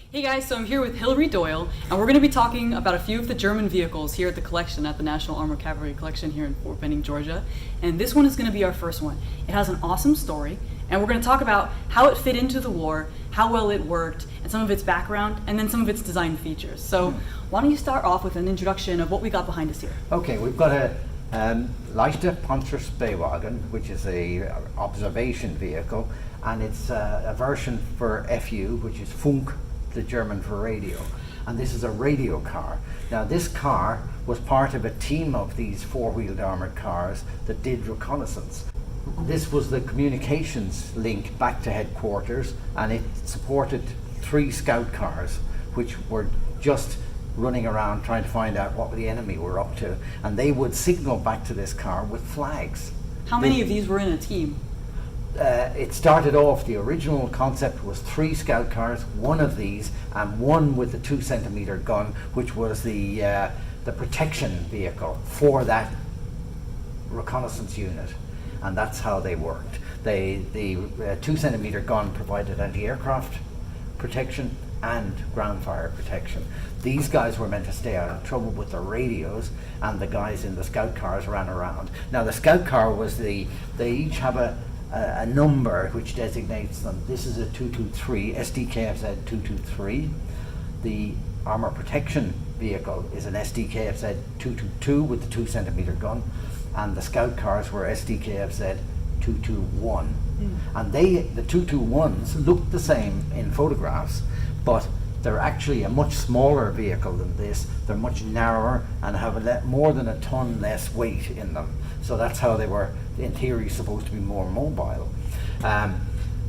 Hey guys, so I'm here with Hilary Doyle, and we're going to be talking about a few of the German vehicles here at the collection, at the National Armor Cavalry Collection here in Fort Benning, Georgia. And this one is going to be our first one. It has an awesome story, and we're going to talk about how it fit into the war, how well it worked, and some of its background, and then some of its design features. So why don't you start off with an introduction of what we got behind us here? Okay, we've got a leichte Panzerspähwagen, which is a observation vehicle, and it's a version for FU, which is Funk, the German for radio. And this is a radio car. Now this car was part of a team of these four-wheeled armoured cars that did reconnaissance. This was the communications link back to headquarters, and it supported 3 scout cars which were just running around trying to find out what the enemy were up to, and they would signal back to this car with flags. How many of these were in a team? It started off, the original concept was 3 scout cars, 1 of these, and 1 with the 2-centimeter gun, which was the protection vehicle for that reconnaissance unit, and that's how they worked. The 2-centimeter gun provided anti-aircraft protection and ground fire protection. These guys were meant to stay out of trouble with their radios, and the guys in the scout cars ran around. Now the scout car was they each have a number which designates them. This is a 223, Sd.Kfz.223. The armor protection vehicle is an Sd.Kfz.222 with the 2-centimeter gun, and the scout cars were Sd.Kfz.221. And the 221s look the same in photographs, but they're actually a much smaller vehicle than this. They're much narrower and have more than a ton less weight in them. So that's how they were, in theory, supposed to be more mobile.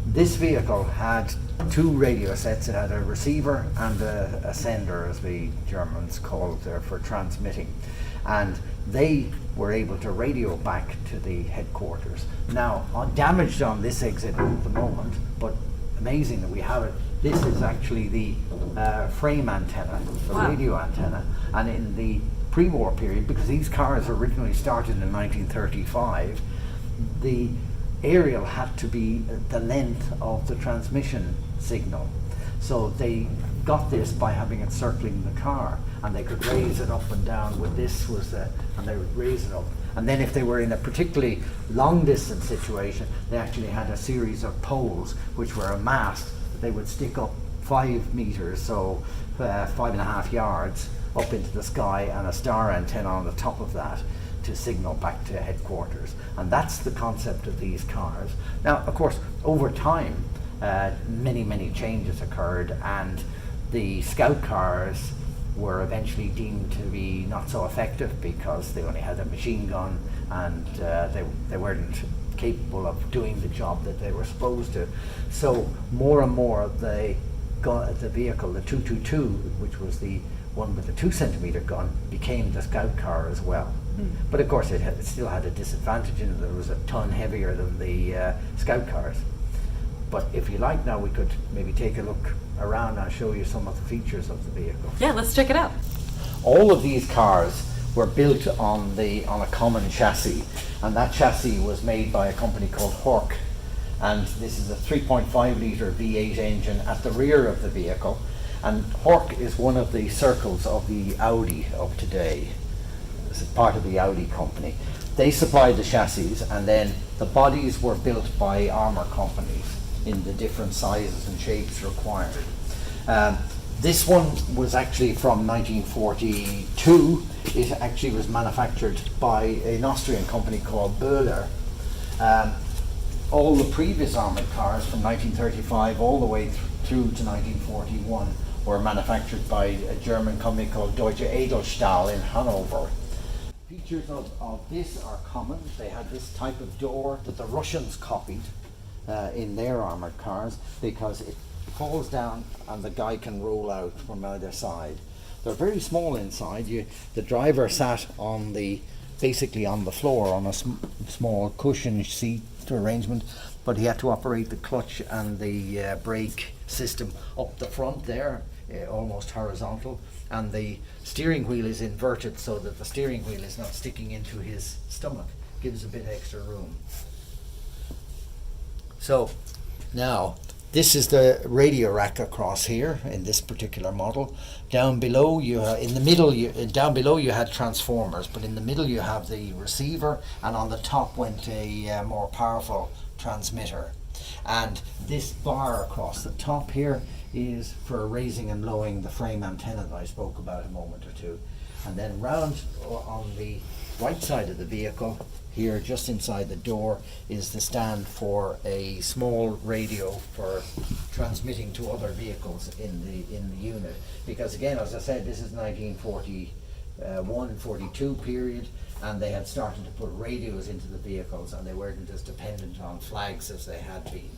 This vehicle had 2 radio sets. It had a receiver and a sender, as the Germans called it, for transmitting. And they were able to radio back to the headquarters. Now, damaged on this exhibit at the moment, but amazing that we have it. This is actually the frame antenna, the radio antenna, and in the pre-war period, because these cars originally started in 1935, the aerial had to be the length of the transmission signal. So they got this by having it circling the car, and they could raise it up and down with this and they would raise it up. And then if they were in a particularly long distance situation, they actually had a series of poles which were a mast that they would stick up 5 meters, so 5.5 yards up into the sky, and a star antenna on the top of that to signal back to headquarters. And that's the concept of these cars. Now, of course, over time, many changes occurred, and the scout cars were eventually deemed to be not so effective because they only had a machine gun, and they weren't capable of doing the job that they were supposed to. So more and more the vehicle, the 222, which was the one with the 2-centimeter gun, became the scout car as well. But of course it still had a disadvantage in that it was a ton heavier than the scout cars. But if you like, now we could maybe take a look around and show you some of the features of the vehicle. Yeah, let's check it out. All of these cars were built on a common chassis, and that chassis was made by a company called Horch. And this is a 3.5 litre V8 engine at the rear of the vehicle, and Horch is one of the circles of the Audi of today. This is part of the Audi company. They supplied the chassis, and then the bodies were built by armour companies in the different sizes and shapes required. This one was actually from 1942. It actually was manufactured by an Austrian company called Böhler. All the previous armoured cars from 1935 all the way through to 1941 were manufactured by a German company called Deutsche Edelstahl in Hanover. Features of this are common. They had this type of door that the Russians copied in their armoured cars, because it falls down and the guy can roll out from either side. They're very small inside. The driver sat basically on the floor on a small cushion seat arrangement, but he had to operate the clutch and the brake system up the front there, almost horizontal, and the steering wheel is inverted so that the steering wheel is not sticking into his stomach. Gives a bit extra room. So now This is the radio rack across here in this particular model. Down below you in the middle down below you had transformers, but in the middle you have the receiver, and on the top went a more powerful transmitter. And this bar across the top here is for raising and lowering the frame antenna that I spoke about a moment or two. And then round on the right side of the vehicle, here just inside the door, is the stand for a small radio for transmitting to other vehicles in the unit. Because again, as I said, this is 1941-42 period, and they had started to put radios into the vehicles, and they weren't as dependent on flags as they had been.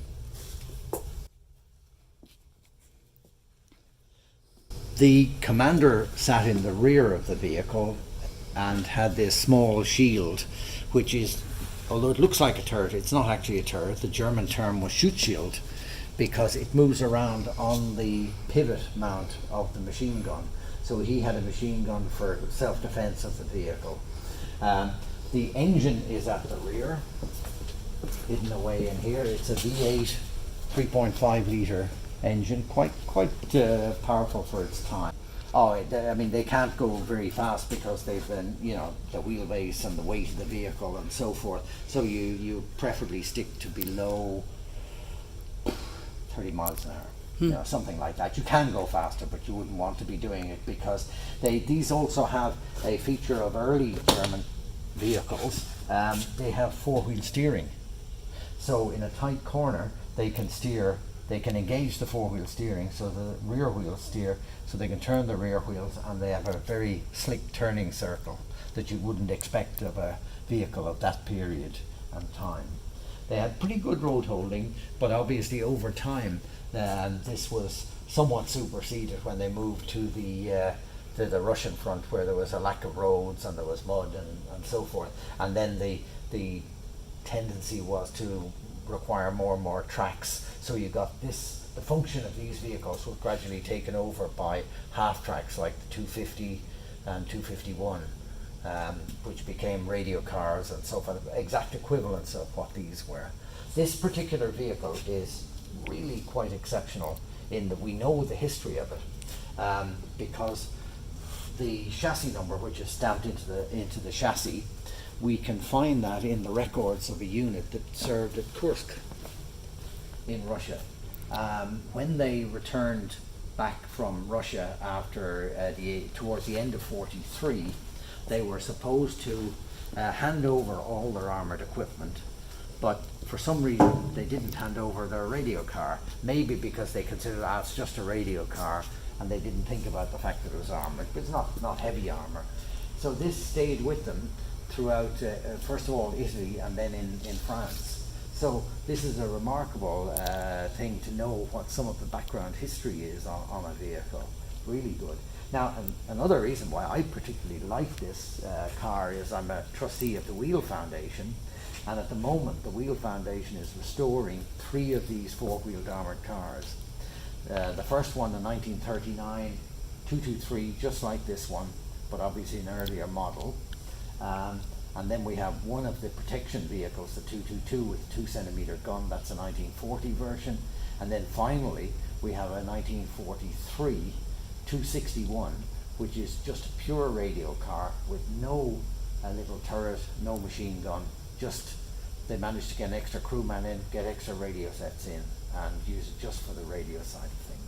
The commander sat in the rear of the vehicle and had this small shield, which is, although it looks like a turret, it's not actually a turret. The German term was Schutzschild, because it moves around on the pivot mount of the machine gun. So he had a machine gun for self-defense of the vehicle. The engine is at the rear, hidden away in here. It's a V8 3.5 litre engine, quite powerful for its time. I mean, they can't go very fast because they've been, you know, the wheelbase and the weight of the vehicle and so forth. So you preferably stick to below 30 miles an hour, you know, something like that. You can go faster, but you wouldn't want to be doing it, because these also have a feature of early German vehicles. They have four-wheel steering. So in a tight corner, they can steer. They can engage the four-wheel steering, so the rear wheels steer, so they can turn the rear wheels, and they have a very slick turning circle that you wouldn't expect of a vehicle of that period and time. They had pretty good road holding, but obviously over time this was somewhat superseded when they moved to the Russian front, where there was a lack of roads and there was mud and so forth. And then the tendency was to require more and more tracks. So you got this, the function of these vehicles was gradually taken over by half tracks like the 250 and 251, which became radio cars and so forth, exact equivalents of what these were. This particular vehicle is really quite exceptional in that we know the history of it, because the chassis number, which is stamped into the chassis, we can find that in the records of a unit that served at Kursk in Russia. When they returned back from Russia after towards the end of 43, they were supposed to hand over all their armoured equipment, but for some reason they didn't hand over their radio car, maybe because they considered it's just a radio car, and they didn't think about the fact that it was armoured, but it's not heavy armour. So this stayed with them throughout, first of all, Italy, and then in France. So this is a remarkable thing to know what some of the background history is on a vehicle. Really good. Now, another reason why I particularly like this car is I'm a trustee of the Weald Foundation, and at the moment the Weald Foundation is restoring 3 of these four-wheeled armoured cars. The first one, the 1939 223, just like this one, but obviously an earlier model. And then we have one of the protection vehicles, the 222 with a 2-centimeter gun, that's a 1940 version. And then finally, we have a 1943 261, which is just a pure radio car with no little turret, no machine gun, just they managed to get an extra crewman in, get extra radio sets in, and use it just for the radio side of things.